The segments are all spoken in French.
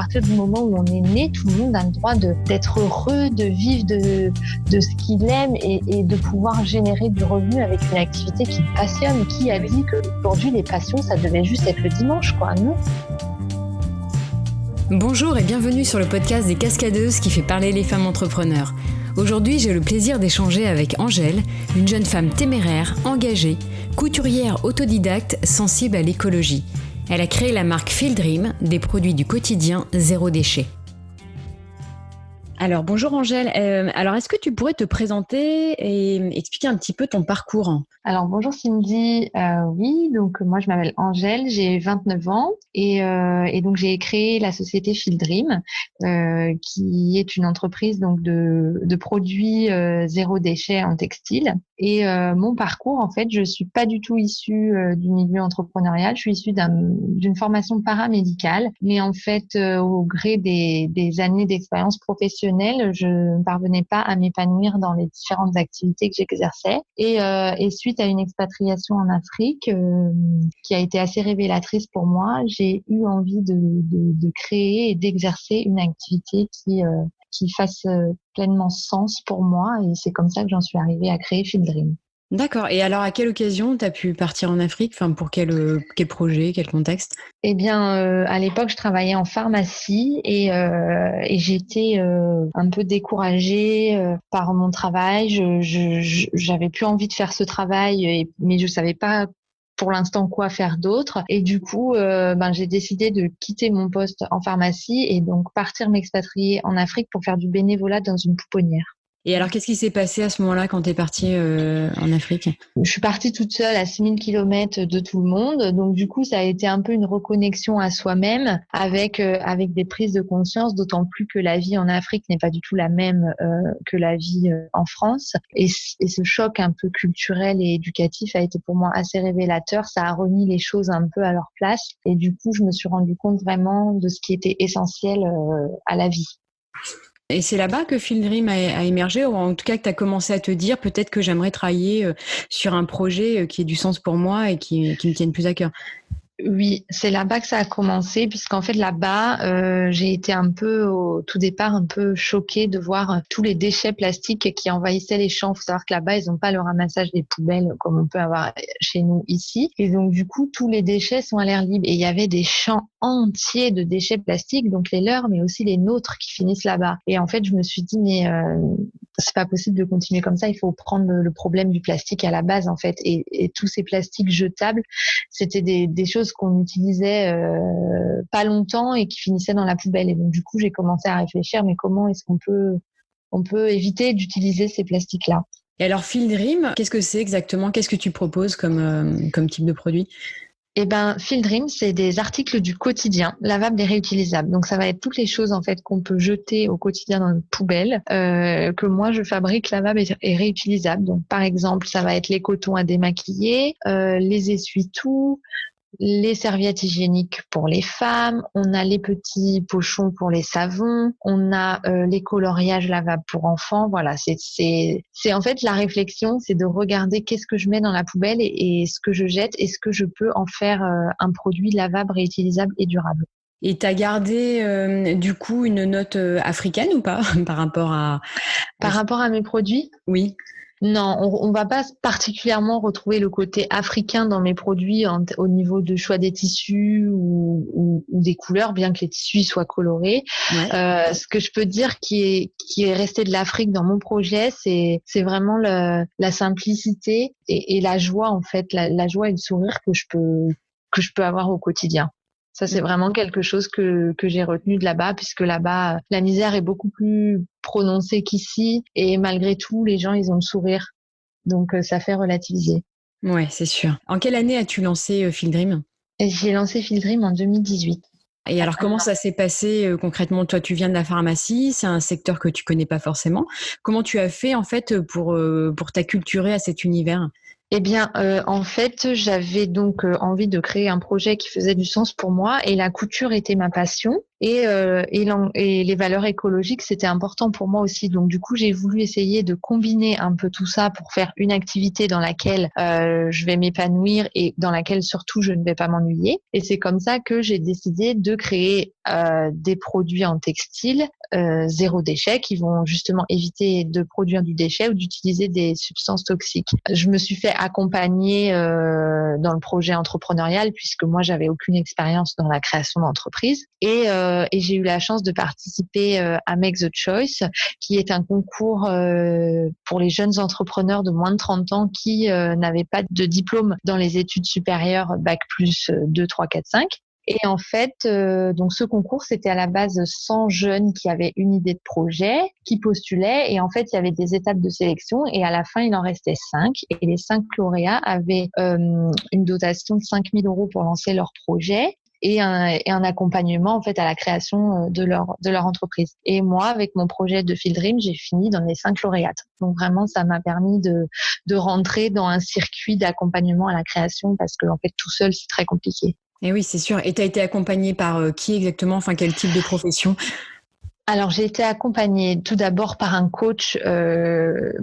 partir du moment où on est né, tout le monde a le droit d'être heureux, de vivre de ce qu'il aime et de pouvoir générer du revenu avec une activité qui le passionne. Qui a dit qu'aujourd'hui, les passions, ça devait juste être le dimanche, quoi, non ? Bonjour et bienvenue sur le podcast des Cascadeuses qui fait parler les femmes entrepreneurs. Aujourd'hui, j'ai le plaisir d'échanger avec Angèle, une jeune femme téméraire, engagée, couturière autodidacte, sensible à l'écologie. Elle a créé la marque Fieldream, des produits du quotidien zéro déchet. Alors, bonjour Angèle. Alors, est-ce que tu pourrais te présenter et expliquer un petit peu ton parcours ? Alors, bonjour Cindy. Oui, donc moi, je m'appelle Angèle, j'ai 29 ans et donc j'ai créé la société Fieldream, qui est une entreprise donc de produits zéro déchet en textile. Et mon parcours, en fait, je suis pas du tout issue du milieu entrepreneurial. Je suis issue d'une formation paramédicale, mais en fait, au gré des années d'expérience professionnelle, je ne parvenais pas à m'épanouir dans les différentes activités que j'exerçais. Et suite à une expatriation en Afrique qui a été assez révélatrice pour moi, j'ai eu envie de créer et d'exercer une activité qui fasse pleinement sens pour moi. Et c'est comme ça que j'en suis arrivée à créer Fieldream. D'accord. Et alors, à quelle occasion tu as pu partir en Afrique ? Enfin, pour quel projet, quel contexte ? Eh bien, à l'époque, je travaillais en pharmacie et j'étais un peu découragée par mon travail. J'avais plus envie de faire ce travail, mais je savais pas pour l'instant quoi faire d'autre. Et du coup, j'ai décidé de quitter mon poste en pharmacie et donc partir m'expatrier en Afrique pour faire du bénévolat dans une pouponnière. Et alors, qu'est-ce qui s'est passé à ce moment-là quand tu es partie en Afrique ? Je suis partie toute seule à 6000 km de tout le monde. Donc, du coup, ça a été un peu une reconnexion à soi-même avec des prises de conscience, d'autant plus que la vie en Afrique n'est pas du tout la même que la vie en France. Et ce choc un peu culturel et éducatif a été pour moi assez révélateur. Ça a remis les choses un peu à leur place. Et du coup, je me suis rendu compte vraiment de ce qui était essentiel à la vie. Et c'est là-bas que Fieldream a émergé, ou en tout cas que tu as commencé à te dire peut-être que j'aimerais travailler sur un projet qui ait du sens pour moi et qui me tienne plus à cœur. Oui, c'est là-bas que ça a commencé, puisqu'en fait là-bas, j'ai été un peu au tout départ un peu choquée de voir tous les déchets plastiques qui envahissaient les champs. Il faut savoir que là-bas, ils n'ont pas le ramassage des poubelles comme on peut avoir chez nous ici. Et donc du coup, tous les déchets sont à l'air libre. Et il y avait des champs entiers de déchets plastiques, donc les leurs, mais aussi les nôtres qui finissent là-bas. Et en fait, je me suis dit, mais c'est pas possible de continuer comme ça. Il faut prendre le problème du plastique à la base, en fait. Et tous ces plastiques jetables, c'était des choses qu'on utilisait pas longtemps et qui finissaient dans la poubelle. Et donc, du coup, j'ai commencé à réfléchir, mais comment est-ce qu'on peut éviter d'utiliser ces plastiques-là ? Et alors, Fieldream, qu'est-ce que c'est exactement ? Qu'est-ce que tu proposes comme type de produit ? Eh ben, Fieldream, c'est des articles du quotidien, lavables et réutilisables. Donc, ça va être toutes les choses, en fait, qu'on peut jeter au quotidien dans une poubelle, que moi, je fabrique lavables et réutilisables. Donc, par exemple, ça va être les cotons à démaquiller, les essuie-tout, les serviettes hygiéniques pour les femmes, on a les petits pochons pour les savons, on a les coloriages lavables pour enfants. Voilà, c'est en fait la réflexion, c'est de regarder qu'est-ce que je mets dans la poubelle et ce que je jette, est-ce que je peux en faire un produit lavable, réutilisable et durable. Et tu as gardé du coup une note africaine ou pas par rapport à... Par rapport à mes produits ? Oui. Non, on va pas particulièrement retrouver le côté africain dans mes produits au niveau de choix des tissus ou des couleurs, bien que les tissus soient colorés. Ouais. Ce que je peux dire qui est resté de l'Afrique dans mon projet, c'est vraiment la simplicité et la joie, en fait, la joie et le sourire que je peux avoir au quotidien. Ça, c'est vraiment quelque chose que j'ai retenu de là-bas, puisque là-bas, la misère est beaucoup plus prononcée qu'ici. Et malgré tout, les gens, ils ont le sourire. Donc, ça fait relativiser. Ouais, c'est sûr. En quelle année as-tu lancé Fieldream ? J'ai lancé Fieldream en 2018. Et alors, comment ça s'est passé concrètement ? Toi, tu viens de la pharmacie, c'est un secteur que tu connais pas forcément. Comment tu as fait, en fait, pour t'acculturer à cet univers ? Eh bien, en fait, j'avais donc envie de créer un projet qui faisait du sens pour moi et la couture était ma passion. Et les valeurs écologiques, c'était important pour moi aussi. Donc, du coup, j'ai voulu essayer de combiner un peu tout ça pour faire une activité dans laquelle je vais m'épanouir et dans laquelle surtout je ne vais pas m'ennuyer. Et c'est comme ça que j'ai décidé de créer des produits en textile zéro déchet qui vont justement éviter de produire du déchet ou d'utiliser des substances toxiques. Je me suis fait accompagner dans le projet entrepreneurial puisque moi, j'avais aucune expérience dans la création d'entreprise. Et j'ai eu la chance de participer à Make the Choice, qui est un concours pour les jeunes entrepreneurs de moins de 30 ans qui n'avaient pas de diplôme dans les études supérieures, bac plus 2, 3, 4, 5. Et en fait, donc ce concours, c'était à la base 100 jeunes qui avaient une idée de projet, qui postulaient. Et en fait, il y avait des étapes de sélection. Et à la fin, il en restait 5. Et les 5 lauréats avaient une dotation de 5 000 € pour lancer leur projet. Et un accompagnement en fait à la création de leur entreprise. Et moi, avec mon projet de Field Dream, j'ai fini dans les 5 lauréates. Donc vraiment, ça m'a permis de rentrer dans un circuit d'accompagnement à la création parce que en fait, tout seul, c'est très compliqué. Et oui, c'est sûr. Et tu as été accompagnée par qui exactement? Enfin, quel type de profession? Alors, j'ai été accompagnée tout d'abord par un coach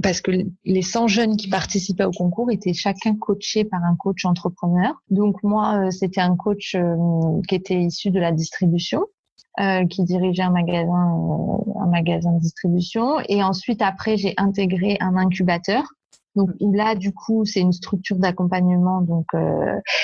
parce que les 100 jeunes qui participaient au concours étaient chacun coachés par un coach entrepreneur. Donc, moi, c'était un coach qui était issu de la distribution, qui dirigeait un magasin de distribution. Et ensuite, après, j'ai intégré un incubateur. Donc là, du coup, c'est une structure d'accompagnement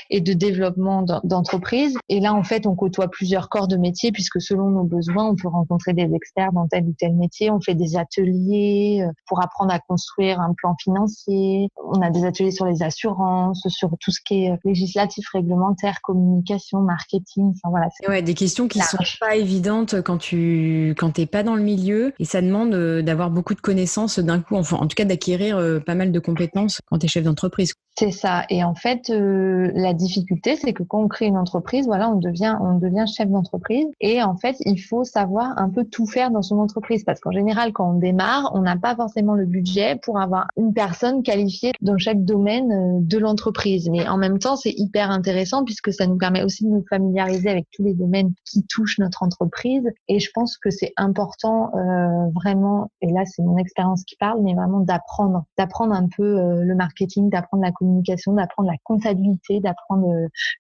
et de développement d'entreprise. Et là, en fait, on côtoie plusieurs corps de métier puisque selon nos besoins, on peut rencontrer des experts dans tel ou tel métier. On fait des ateliers pour apprendre à construire un plan financier. On a des ateliers sur les assurances, sur tout ce qui est législatif, réglementaire, communication, marketing. Enfin voilà. Ouais, des questions qui sont pas évidentes quand t'es pas dans le milieu et ça demande d'avoir beaucoup de connaissances d'un coup. Enfin, en tout cas, d'acquérir pas mal de compétences quand tu es chef d'entreprise. C'est ça. Et en fait, la difficulté, c'est que quand on crée une entreprise, voilà, on devient chef d'entreprise. Et en fait, il faut savoir un peu tout faire dans son entreprise. Parce qu'en général, quand on démarre, on n'a pas forcément le budget pour avoir une personne qualifiée dans chaque domaine de l'entreprise. Mais en même temps, c'est hyper intéressant puisque ça nous permet aussi de nous familiariser avec tous les domaines qui touchent notre entreprise. Et je pense que c'est important vraiment, et là, c'est mon expérience qui parle, mais vraiment d'apprendre un peu le marketing, d'apprendre la communication, d'apprendre la comptabilité, d'apprendre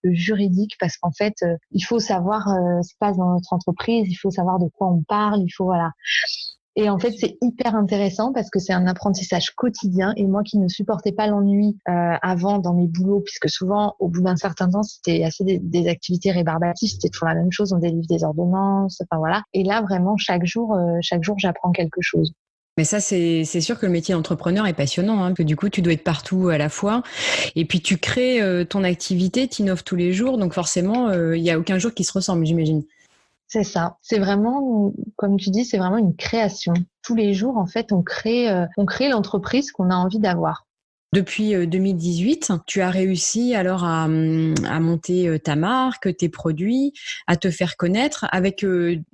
le juridique parce qu'en fait, il faut savoir ce qui se passe dans notre entreprise, il faut savoir de quoi on parle, voilà. Et en fait, c'est hyper intéressant parce que c'est un apprentissage quotidien. Et moi qui ne supportais pas l'ennui avant dans mes boulots, puisque souvent, au bout d'un certain temps, c'était assez des activités rébarbatives, c'était toujours la même chose, on délivre des ordonnances, enfin voilà. Et là, vraiment, chaque jour, j'apprends quelque chose. Mais ça, c'est sûr que le métier d'entrepreneur est passionnant, hein, que du coup, tu dois être partout à la fois. Et puis, tu crées ton activité, tu innoves tous les jours. Donc, forcément, il n'y a aucun jour qui se ressemble, j'imagine. C'est ça. C'est vraiment, comme tu dis, c'est vraiment une création. Tous les jours, en fait, on crée l'entreprise qu'on a envie d'avoir. Depuis 2018, tu as réussi alors à monter ta marque, tes produits, à te faire connaître. Avec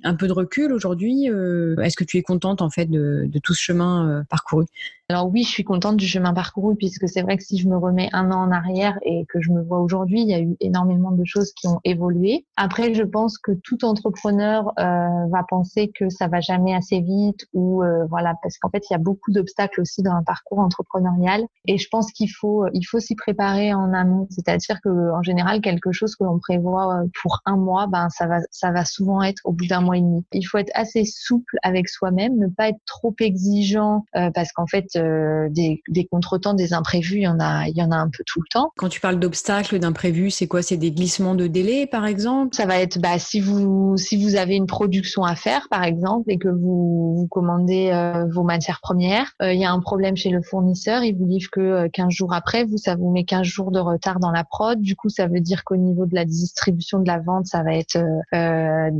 un peu de recul aujourd'hui, est-ce que tu es contente en fait de tout ce chemin parcouru? Alors oui, je suis contente du chemin parcouru puisque c'est vrai que si je me remets un an en arrière et que je me vois aujourd'hui, il y a eu énormément de choses qui ont évolué. Après, je pense que tout entrepreneur va penser que ça va jamais assez vite ou voilà, parce qu'en fait, il y a beaucoup d'obstacles aussi dans un parcours entrepreneurial et je pense qu'il faut s'y préparer en amont. C'est-à-dire que en général, quelque chose que l'on prévoit pour un mois, ça va souvent être au bout d'un mois et demi. Il faut être assez souple avec soi-même, ne pas être trop exigeant parce qu'en fait des contretemps, des imprévus, il y en a un peu tout le temps. Quand tu parles d'obstacles, d'imprévus, c'est quoi? C'est des glissements de délai, par exemple? Ça va être si vous avez une production à faire, par exemple, et que vous commandez vos matières premières, il y a un problème chez le fournisseur, il vous livre que 15 jours après, ça vous met 15 jours de retard dans la prod. Du coup, ça veut dire qu'au niveau de la distribution de la vente, ça va être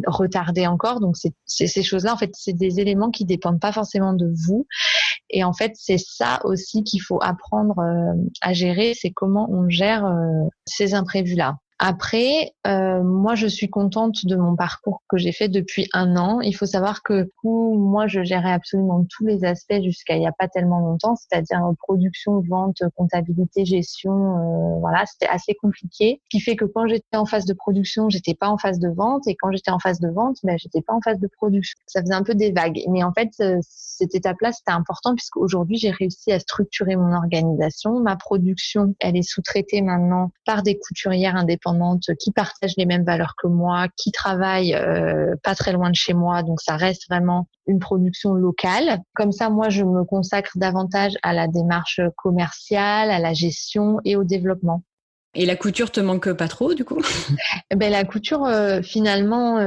retardé encore. Donc, c'est ces choses-là, en fait, c'est des éléments qui dépendent pas forcément de vous. Et en fait, c'est ça aussi qu'il faut apprendre à gérer, c'est comment on gère ces imprévus-là. Après, moi, je suis contente de mon parcours que j'ai fait depuis 1 an. Il faut savoir que moi, je gérais absolument tous les aspects jusqu'à il n'y a pas tellement longtemps, c'est-à-dire production, vente, comptabilité, gestion. Voilà, c'était assez compliqué. Ce qui fait que quand j'étais en phase de production, j'étais pas en phase de vente, et quand j'étais en phase de vente, j'étais pas en phase de production. Ça faisait un peu des vagues. Mais en fait, cette étape-là, c'était important puisqu'aujourd'hui, j'ai réussi à structurer mon organisation. Ma production, elle est sous-traitée maintenant par des couturières indépendantes qui partagent les mêmes valeurs que moi, qui travaillent pas très loin de chez moi, donc ça reste vraiment une production locale. Comme ça, moi, je me consacre davantage à la démarche commerciale, à la gestion et au développement. Et la couture te manque pas trop, du coup? La couture, finalement,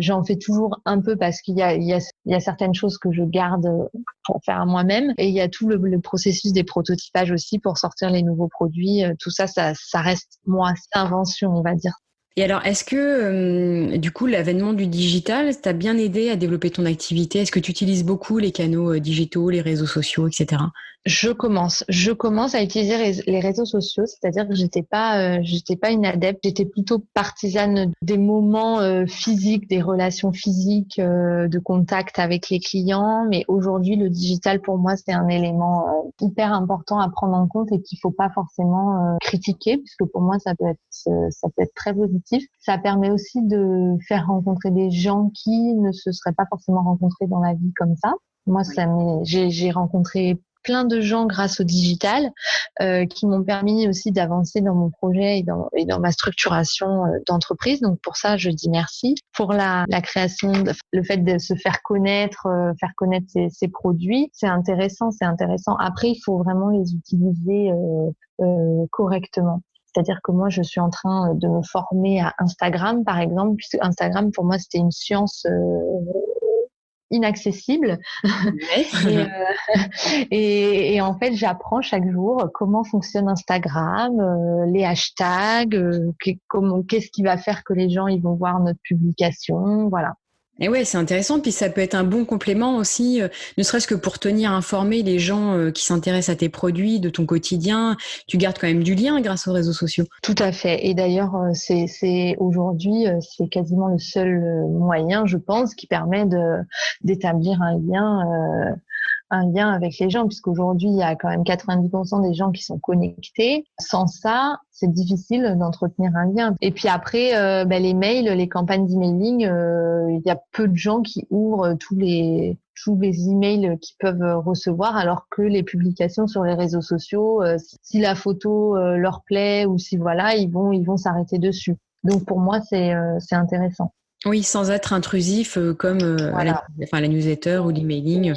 j'en fais toujours un peu parce qu'il y a certaines choses que je garde pour faire à moi-même, et il y a tout le processus des prototypages aussi pour sortir les nouveaux produits. Tout ça, ça reste moi, c'est invention, on va dire. Et alors, est-ce que, du coup, l'avènement du digital t'a bien aidé à développer ton activité? Est-ce que tu utilises beaucoup les canaux digitaux, les réseaux sociaux, etc.? Je commence à utiliser les réseaux sociaux, c'est-à-dire que j'étais pas une adepte, j'étais plutôt partisane des moments physiques, des relations physiques, de contact avec les clients. Mais aujourd'hui, le digital pour moi c'est un élément hyper important à prendre en compte et qu'il faut pas forcément critiquer, puisque pour moi ça peut être très positif. Ça permet aussi de faire rencontrer des gens qui ne se seraient pas forcément rencontrés dans la vie comme ça. Moi, j'ai rencontré plein de gens grâce au digital qui m'ont permis aussi d'avancer dans mon projet et dans ma structuration d'entreprise. Donc pour ça, je dis merci. Pour la création, le fait de se faire connaître ses produits, c'est intéressant. Après, il faut vraiment les utiliser correctement. C'est-à-dire que moi, je suis en train de me former à Instagram, par exemple, puisque Instagram, pour moi, c'était une science inaccessible. Ouais. Et en fait, j'apprends chaque jour comment fonctionne Instagram, les hashtags, qu'est-ce qui va faire que les gens ils vont voir notre publication, voilà. Et ouais, c'est intéressant. Puis ça peut être un bon complément aussi, ne serait-ce que pour tenir informés les gens qui s'intéressent à tes produits, de ton quotidien. Tu gardes quand même du lien grâce aux réseaux sociaux. Tout à fait. Et d'ailleurs, c'est aujourd'hui, c'est quasiment le seul moyen, je pense, qui permet d'établir un lien avec les gens, puisqu'aujourd'hui, il y a quand même 90% des gens qui sont connectés. Sans ça, c'est difficile d'entretenir un lien. Et puis après, les mails, les campagnes d'emailing, il y a peu de gens qui ouvrent tous les emails qu'ils peuvent recevoir, alors que les publications sur les réseaux sociaux, si la photo leur plaît ou si voilà, ils vont s'arrêter dessus. Donc pour moi, c'est intéressant. Oui, sans être intrusif comme Voilà. la newsletter ou l'emailing.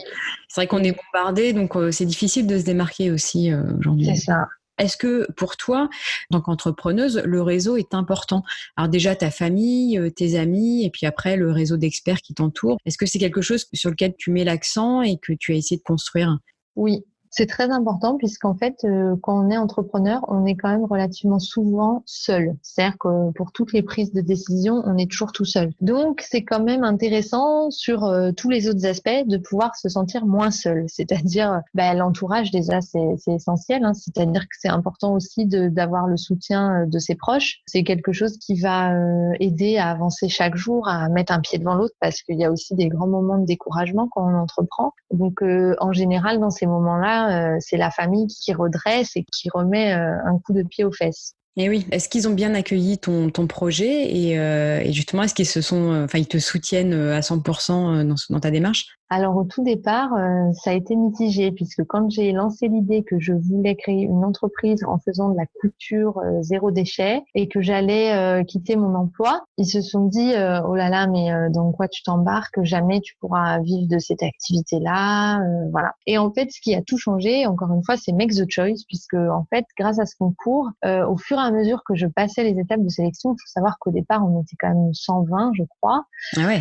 C'est vrai qu'on est bombardé, donc c'est difficile de se démarquer aussi aujourd'hui. C'est ça. Est-ce que pour toi, en tant qu'entrepreneuse, le réseau est important? Alors déjà ta famille, tes amis, et puis après le réseau d'experts qui t'entourent. Est-ce que c'est quelque chose sur lequel tu mets l'accent et que tu as essayé de construire? Oui. C'est très important puisqu'en fait, quand on est entrepreneur, on est quand même relativement souvent seul. C'est-à-dire que pour toutes les prises de décision, on est toujours tout seul. Donc, c'est quand même intéressant sur tous les autres aspects de pouvoir se sentir moins seul. C'est-à-dire, l'entourage déjà, c'est essentiel. Hein. C'est-à-dire que c'est important aussi d'avoir le soutien de ses proches. C'est quelque chose qui va aider à avancer chaque jour, à mettre un pied devant l'autre parce qu'il y a aussi des grands moments de découragement quand on entreprend. Donc, en général, dans ces moments-là, c'est la famille qui redresse et qui remet un coup de pied aux fesses. Et oui, est-ce qu'ils ont bien accueilli ton projet et justement, est-ce qu'ils ils te soutiennent à 100% dans ta démarche? Alors au tout départ, ça a été mitigé puisque quand j'ai lancé l'idée que je voulais créer une entreprise en faisant de la couture zéro déchet et que j'allais quitter mon emploi, ils se sont dit oh là là, mais dans quoi tu t'embarques? Jamais tu pourras vivre de cette activité-là, voilà. Et en fait, ce qui a tout changé, encore une fois, c'est Make the Choice puisque en fait, grâce à ce concours, au fur et à mesure que je passais les étapes de sélection, il faut savoir qu'au départ, on était quand même 120, je crois. Ah ouais.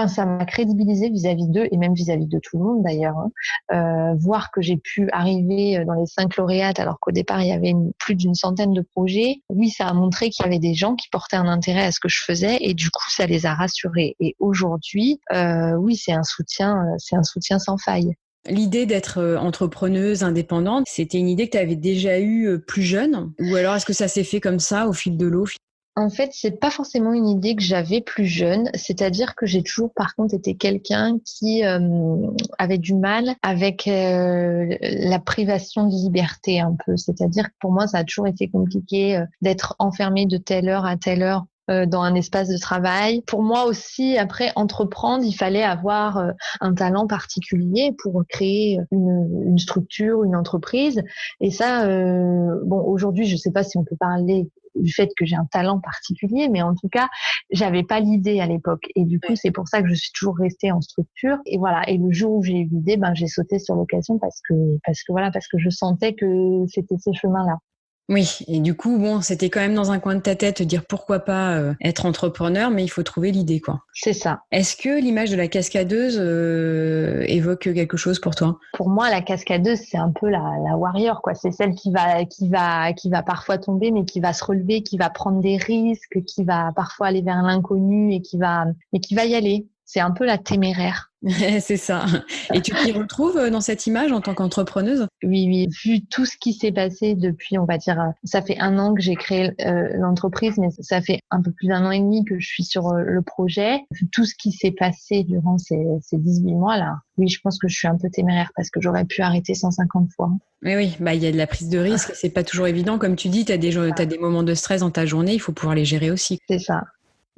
Ça m'a crédibilisé vis-à-vis d'eux et même vis-à-vis de tout le monde d'ailleurs. Voir que j'ai pu arriver dans les 5 lauréates alors qu'au départ il y avait plus d'une centaine de projets. Oui, ça a montré qu'il y avait des gens qui portaient un intérêt à ce que je faisais et du coup ça les a rassurés. Et aujourd'hui, oui, c'est un soutien sans faille. L'idée d'être entrepreneuse, indépendante, c'était une idée que tu avais déjà eue plus jeune? Ou alors est-ce que ça s'est fait comme ça au fil de l'eau? En fait, c'est pas forcément une idée que j'avais plus jeune, c'est-à-dire que j'ai toujours par contre été quelqu'un qui avait du mal avec la privation de liberté un peu, c'est-à-dire que pour moi ça a toujours été compliqué d'être enfermé de telle heure à telle heure dans un espace de travail. Pour moi aussi, après entreprendre, il fallait avoir un talent particulier pour créer une structure, une entreprise. Et ça, bon, aujourd'hui, je sais pas si on peut parler du fait que j'ai un talent particulier, mais en tout cas, j'avais pas l'idée à l'époque. Et du coup, c'est pour ça que je suis toujours restée en structure. Et voilà. Et le jour où j'ai eu l'idée, ben, j'ai sauté sur l'occasion parce que je sentais que c'était ce chemin-là. Oui, et du coup, bon, c'était quand même dans un coin de ta tête de dire pourquoi pas être entrepreneur, mais il faut trouver l'idée, quoi. C'est ça. Est-ce que l'image de la cascadeuse évoque quelque chose pour toi? Pour moi, la cascadeuse, c'est un peu la warrior, quoi. C'est celle qui va parfois tomber, mais qui va se relever, qui va prendre des risques, qui va parfois aller vers l'inconnu et qui va y aller. C'est un peu la téméraire. C'est ça. Et tu t'y retrouves dans cette image en tant qu'entrepreneuse? Oui, oui. Vu tout ce qui s'est passé depuis, on va dire, ça fait 1 an que j'ai créé l'entreprise, mais ça fait un peu plus d'1 an et demi que je suis sur le projet. Vu tout ce qui s'est passé durant ces 18 mois-là, oui, je pense que je suis un peu téméraire parce que j'aurais pu arrêter 150 fois. Mais oui, bah il y a de la prise de risque, c'est pas toujours évident. Comme tu dis, t'as des moments de stress dans ta journée, il faut pouvoir les gérer aussi. C'est ça.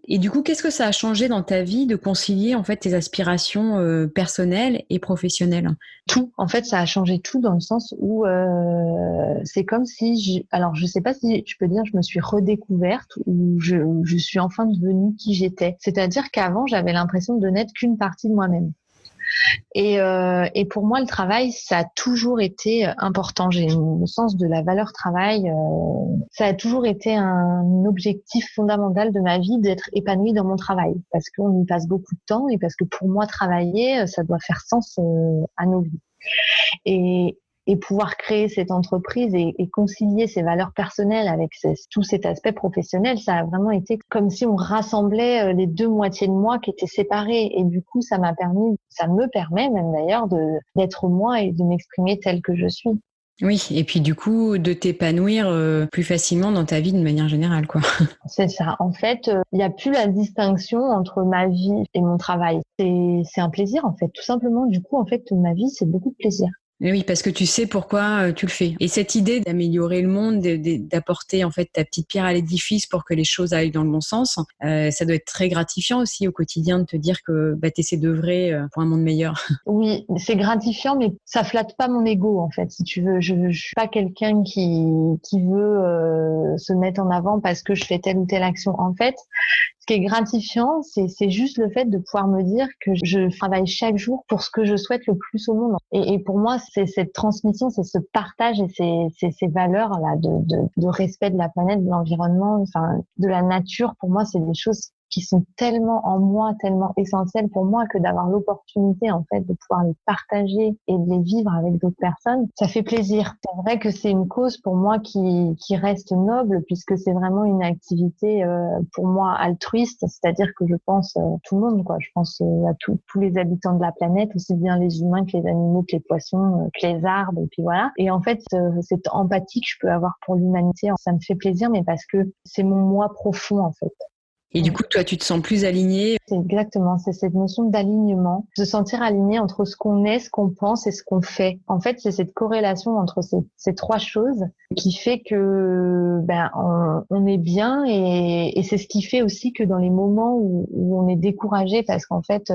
Et du coup, qu'est-ce que ça a changé dans ta vie de concilier en fait tes aspirations personnelles et professionnelles? Tout. En fait, ça a changé tout dans le sens où c'est comme si, alors je sais pas si tu peux dire, je me suis redécouverte ou je suis enfin devenue qui j'étais. C'est-à-dire qu'avant, j'avais l'impression de n'être qu'une partie de moi-même. Et pour moi, le travail, ça a toujours été important. J'ai le sens de la valeur travail. Ça a toujours été un objectif fondamental de ma vie d'être épanouie dans mon travail parce qu'on y passe beaucoup de temps et parce que pour moi, travailler, ça doit faire sens à nos vies. Et, et pouvoir créer cette entreprise et concilier ses valeurs personnelles avec tout cet aspect professionnel, ça a vraiment été comme si on rassemblait les deux moitiés de moi qui étaient séparées. Et du coup, ça me permet même d'ailleurs d'être moi et de m'exprimer telle que je suis. Oui, et puis du coup, de t'épanouir plus facilement dans ta vie de manière générale, quoi. C'est ça. En fait, il n'y a plus la distinction entre ma vie et mon travail. C'est un plaisir, en fait. Tout simplement, du coup, en fait, ma vie, c'est beaucoup de plaisir. Mais oui, parce que tu sais pourquoi tu le fais. Et cette idée d'améliorer le monde, d'apporter en fait ta petite pierre à l'édifice pour que les choses aillent dans le bon sens, ça doit être très gratifiant aussi au quotidien de te dire que bah, tu essaies d'œuvrer pour un monde meilleur. Oui, c'est gratifiant, mais ça flatte pas mon ego en fait. Si tu veux, je suis pas quelqu'un qui veut se mettre en avant parce que je fais telle ou telle action. En fait, ce qui est gratifiant, c'est juste le fait de pouvoir me dire que je travaille chaque jour pour ce que je souhaite le plus au monde. Et pour moi, c'est cette transmission, c'est ce partage et ces valeurs là de respect de la planète, de l'environnement, enfin de la nature. Pour moi, c'est des choses qui sont tellement en moi, tellement essentielles pour moi que d'avoir l'opportunité en fait de pouvoir les partager et de les vivre avec d'autres personnes, ça fait plaisir. C'est vrai que c'est une cause pour moi qui reste noble puisque c'est vraiment une activité pour moi altruiste, c'est-à-dire que je pense tout le monde quoi, je pense à tous les habitants de la planète, aussi bien les humains que les animaux, que les poissons, que les arbres et puis voilà. Et en fait cette empathie que je peux avoir pour l'humanité, ça me fait plaisir mais parce que c'est mon moi profond en fait. Et du coup, toi, tu te sens plus aligné. C'est exactement, c'est cette notion d'alignement, de se sentir aligné entre ce qu'on est, ce qu'on pense et ce qu'on fait. En fait, c'est cette corrélation entre ces trois choses qui fait que on est bien et c'est ce qui fait aussi que dans les moments où on est découragé parce qu'en fait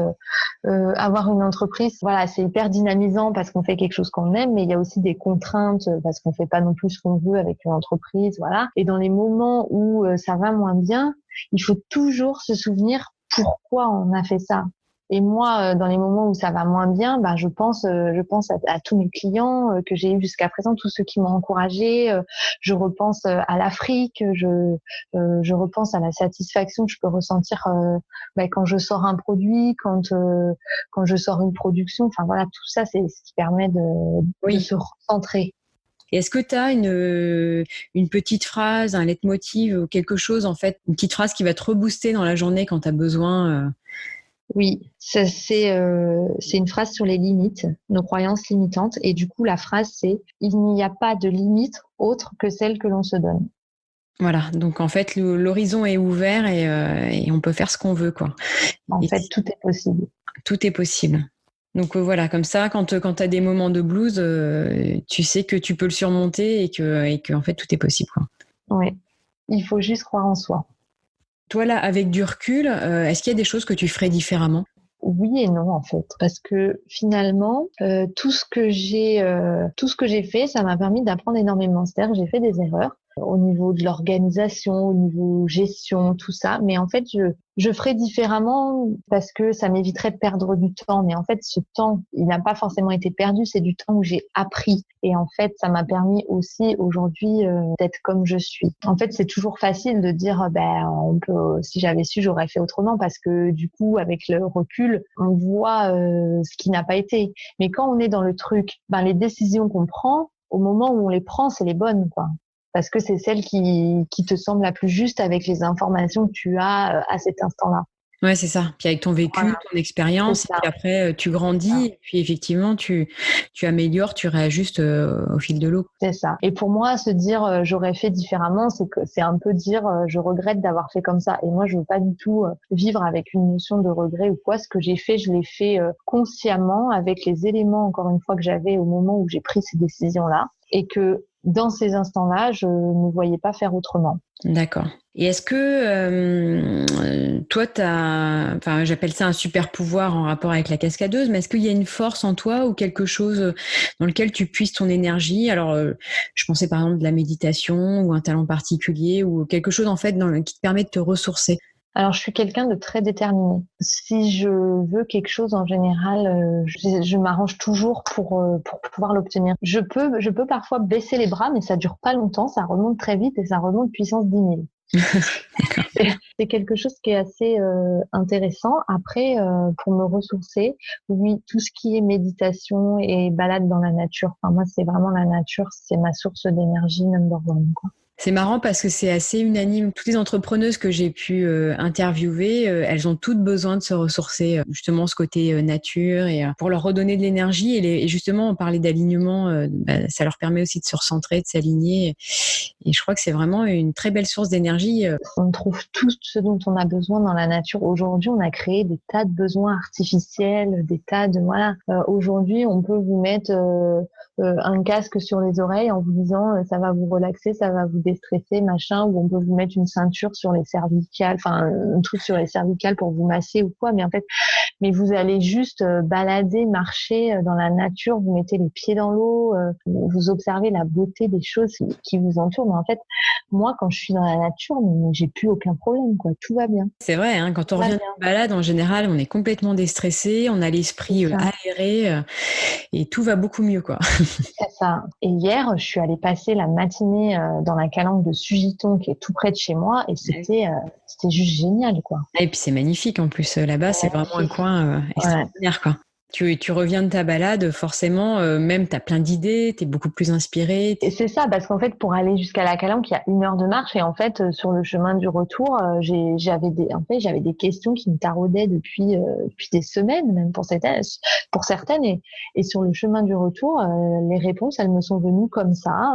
avoir une entreprise, voilà, c'est hyper dynamisant parce qu'on fait quelque chose qu'on aime, mais il y a aussi des contraintes parce qu'on fait pas non plus ce qu'on veut avec une entreprise, voilà. Et dans les moments où ça va moins bien, il faut toujours se souvenir pourquoi on a fait ça. Et moi, dans les moments où ça va moins bien, je pense à tous mes clients que j'ai eu jusqu'à présent, tous ceux qui m'ont encouragée. Je repense à l'Afrique, je repense à la satisfaction que je peux ressentir quand je sors un produit, quand je sors une production. Enfin voilà, tout ça, c'est ce qui permet de se recentrer. Est-ce que tu as une petite phrase, un leitmotiv ou quelque chose, en fait, une petite phrase qui va te rebooster dans la journée quand tu as besoin Oui, ça, c'est une phrase sur les limites, nos croyances limitantes. Et du coup, la phrase, c'est: il n'y a pas de limite autre que celle que l'on se donne. Voilà, donc en fait, l'horizon est ouvert et on peut faire ce qu'on veut, quoi. En Et fait, tout est possible. tout est possible. Donc voilà, comme ça, quand tu as des moments de blues, tu sais que tu peux le surmonter et que en fait, tout est possible, quoi. Oui, il faut juste croire en soi. Toi, là, avec du recul, est-ce qu'il y a des choses que tu ferais différemment? Oui et non en fait, parce que finalement, tout ce que j'ai fait, ça m'a permis d'apprendre énormément. C'est-à-dire que j'ai fait des erreurs au niveau de l'organisation, au niveau gestion, tout ça. Mais en fait, je ferais différemment parce que ça m'éviterait de perdre du temps. Mais en fait, ce temps, il n'a pas forcément été perdu. C'est du temps où j'ai appris. Et en fait, ça m'a permis aussi aujourd'hui d'être comme je suis. En fait, c'est toujours facile de dire, si j'avais su, j'aurais fait autrement, parce que du coup, avec le recul, on voit ce qui n'a pas été. Mais quand on est dans le truc, les décisions qu'on prend, au moment où on les prend, c'est les bonnes, quoi. Parce que c'est celle qui te semble la plus juste avec les informations que tu as à cet instant-là. Ouais, c'est ça. Puis avec ton vécu, Voilà, ton c'est expérience, et ça. puis après, tu grandis, et puis effectivement, tu améliores, tu réajustes au fil de l'eau. C'est ça. Et pour moi, se dire j'aurais fait différemment, c'est un peu dire je regrette d'avoir fait comme ça. Et moi, je veux pas du tout vivre avec une notion de regret ou quoi. Ce que j'ai fait, je l'ai fait consciemment, avec les éléments, encore une fois, que j'avais au moment où j'ai pris ces décisions-là. Et que dans ces instants-là, je ne voyais pas faire autrement. D'accord. Et est-ce que toi, enfin, j'appelle ça un super pouvoir en rapport avec la cascadeuse, mais est-ce qu'il y a une force en toi ou quelque chose dans lequel tu puisses ton énergie? Alors, je pensais par exemple de la méditation ou un talent particulier ou quelque chose en fait qui te permet de te ressourcer. Alors, je suis quelqu'un de très déterminé. Si je veux quelque chose, en général, je m'arrange toujours pour pouvoir l'obtenir. Je peux parfois baisser les bras, mais ça dure pas longtemps, ça remonte très vite et ça remonte puissance 10 000. C'est quelque chose qui est assez intéressant. Après, pour me ressourcer, oui, tout ce qui est méditation et balade dans la nature. Enfin, moi, c'est vraiment la nature, c'est ma source d'énergie number one, quoi. C'est marrant parce que c'est assez unanime. Toutes les entrepreneuses que j'ai pu interviewer, elles ont toutes besoin de se ressourcer, justement ce côté nature et pour leur redonner de l'énergie. Et justement, on parlait d'alignement, ça leur permet aussi de se recentrer, de s'aligner. Et je crois que c'est vraiment une très belle source d'énergie. On trouve tout ce dont on a besoin dans la nature. Aujourd'hui, on a créé des tas de besoins artificiels, des tas de voilà. Aujourd'hui, on peut vous mettre un casque sur les oreilles en vous disant ça va vous relaxer, ça va vous déstresser, machin, ou on peut vous mettre une ceinture sur les cervicales, enfin un truc sur les cervicales pour vous masser ou quoi. Mais en fait, vous allez juste balader, marcher dans la nature, vous mettez les pieds dans l'eau, vous observez la beauté des choses qui vous entourent. Mais en fait, moi, quand je suis dans la nature, j'ai plus aucun problème, quoi. Tout va bien. C'est vrai, hein, quand on revient de balade, en général, on est complètement déstressé, on a l'esprit aéré et tout va beaucoup mieux, quoi. C'est ça. Et hier, je suis allée passer la matinée dans la calanque de Sugiton, qui est tout près de chez moi, et c'était juste génial, quoi. Et puis c'est magnifique en plus là-bas, c'est vraiment un coin extraordinaire, quoi. Tu reviens de ta balade, forcément, même tu as plein d'idées, tu es beaucoup plus inspirée. Et c'est ça, parce qu'en fait, pour aller jusqu'à la Calanque, il y a 1 heure de marche. Et en fait, sur le chemin du retour, j'avais des questions qui me taraudaient depuis des semaines, même pour certaines. Et sur le chemin du retour, les réponses, elles me sont venues comme ça.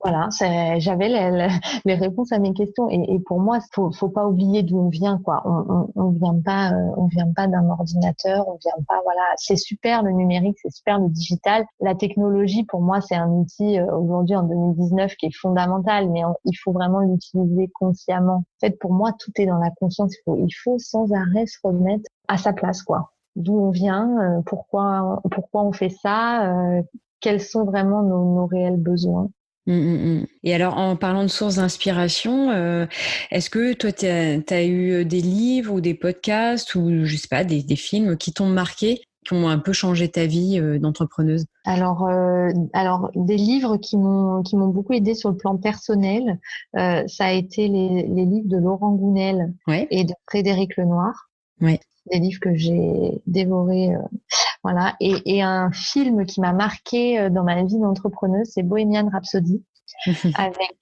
Voilà, j'avais les réponses à mes questions. Et pour moi, faut pas oublier d'où on vient, quoi. On vient pas d'un ordinateur, on vient pas, voilà. C'est super le numérique, c'est super le digital. La technologie, pour moi, c'est un outil aujourd'hui en 2019 qui est fondamental, mais il faut vraiment l'utiliser consciemment. En fait, pour moi, tout est dans la conscience. Il faut sans arrêt se remettre à sa place, quoi. D'où on vient, pourquoi on fait ça, quels sont vraiment nos réels besoins. Et alors, en parlant de sources d'inspiration, est-ce que toi, tu as eu des livres ou des podcasts ou, je sais pas, des films qui t'ont marqué, qui ont un peu changé ta vie d'entrepreneuse? Alors, des livres qui m'ont beaucoup aidé sur le plan personnel, ça a été les livres de Laurent Gounel Ouais. et de Frédéric Lenoir. Ouais. des livres que j'ai dévorés. Voilà. Et un film qui m'a marqué dans ma vie d'entrepreneuse, c'est Bohemian Rhapsody, avec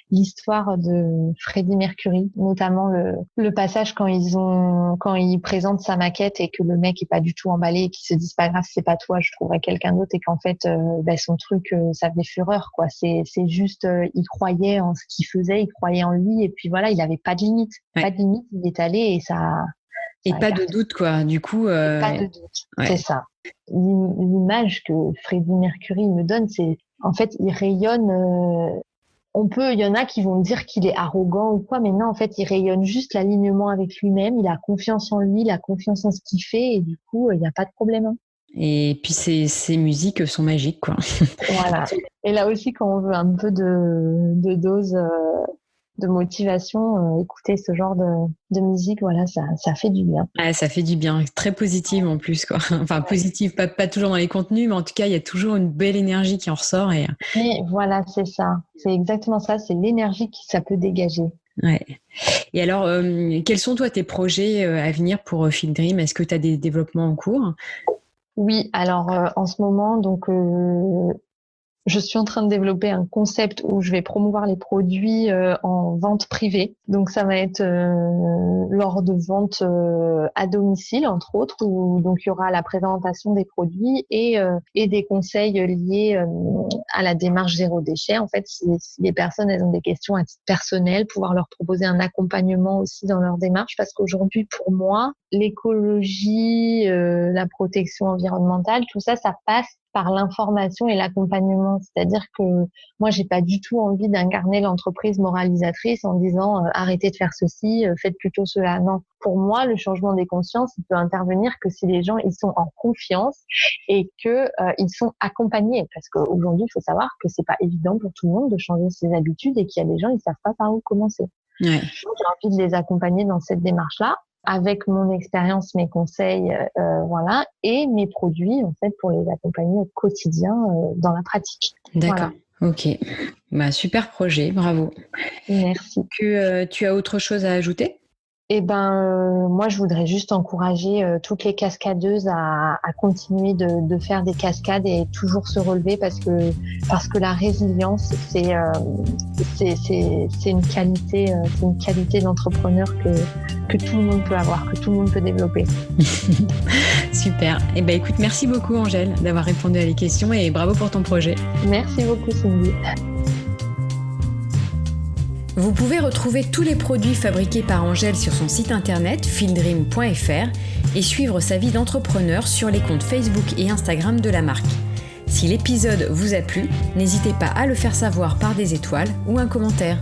l'histoire de Freddie Mercury, notamment le passage quand ils présentent sa maquette et que le mec est pas du tout emballé et qu'il se dit pas grave, c'est pas toi, je trouverai quelqu'un d'autre, et qu'en fait son truc ça faisait fureur, quoi. C'est juste il croyait en ce qu'il faisait, il croyait en lui, et puis voilà, il avait pas de limite, pas de limite, il est allé et ça et pas de doute, quoi. Du coup, pas de doute, c'est ça. L'image que Freddie Mercury me donne, c'est en fait, il rayonne. Il y en a qui vont dire qu'il est arrogant ou quoi, mais non, en fait, il rayonne juste l'alignement avec lui-même. Il a confiance en lui, il a confiance en ce qu'il fait, et du coup, il n'y a pas de problème. Et puis ces musiques sont magiques, quoi. Voilà. Et là aussi, quand on veut un peu de dose de motivation, écouter ce genre de musique, voilà, ça fait du bien. Ouais, ça fait du bien, très positive en plus, quoi. Enfin, positive, pas toujours dans les contenus, mais en tout cas, il y a toujours une belle énergie qui en ressort. Et voilà, c'est ça. C'est exactement ça. C'est l'énergie que ça peut dégager. Ouais. Et alors, quels sont, toi, tes projets à venir pour Field Dream? Est-ce que tu as des développements en cours? Oui, alors en ce moment, donc je suis en train de développer un concept où je vais promouvoir les produits en vente privée. Donc ça va être lors de ventes à domicile, entre autres, où donc il y aura la présentation des produits et des conseils liés à la démarche zéro déchet. En fait, si les personnes elles ont des questions à titre personnel, pouvoir leur proposer un accompagnement aussi dans leur démarche, parce qu'aujourd'hui, pour moi, l'écologie, la protection environnementale, tout ça, ça passe par l'information et l'accompagnement. C'est-à-dire que moi, j'ai pas du tout envie d'incarner l'entreprise moralisatrice en disant arrêtez de faire ceci, faites plutôt cela. Non. Pour moi, le changement des consciences, il peut intervenir que si les gens ils sont en confiance et que ils sont accompagnés. Parce qu'aujourd'hui, il faut savoir que c'est pas évident pour tout le monde de changer ses habitudes et qu'il y a des gens ils savent pas par où commencer. Ouais. Donc, j'ai envie de les accompagner dans cette démarche-là, avec mon expérience, mes conseils, voilà, et mes produits, en fait, pour les accompagner au quotidien dans la pratique. D'accord, voilà. Ok. Bah, super projet, bravo. Merci. Tu as autre chose à ajouter? Eh ben, moi, je voudrais juste encourager toutes les cascadeuses à continuer de faire des cascades et toujours se relever, parce que la résilience, c'est une qualité d'entrepreneur que tout le monde peut avoir, que tout le monde peut développer. Super. Eh ben, écoute, merci beaucoup, Angèle, d'avoir répondu à les questions, et bravo pour ton projet. Merci beaucoup, Cindy. Vous pouvez retrouver tous les produits fabriqués par Angèle sur son site internet fielddream.fr et suivre sa vie d'entrepreneur sur les comptes Facebook et Instagram de la marque. Si l'épisode vous a plu, n'hésitez pas à le faire savoir par des étoiles ou un commentaire.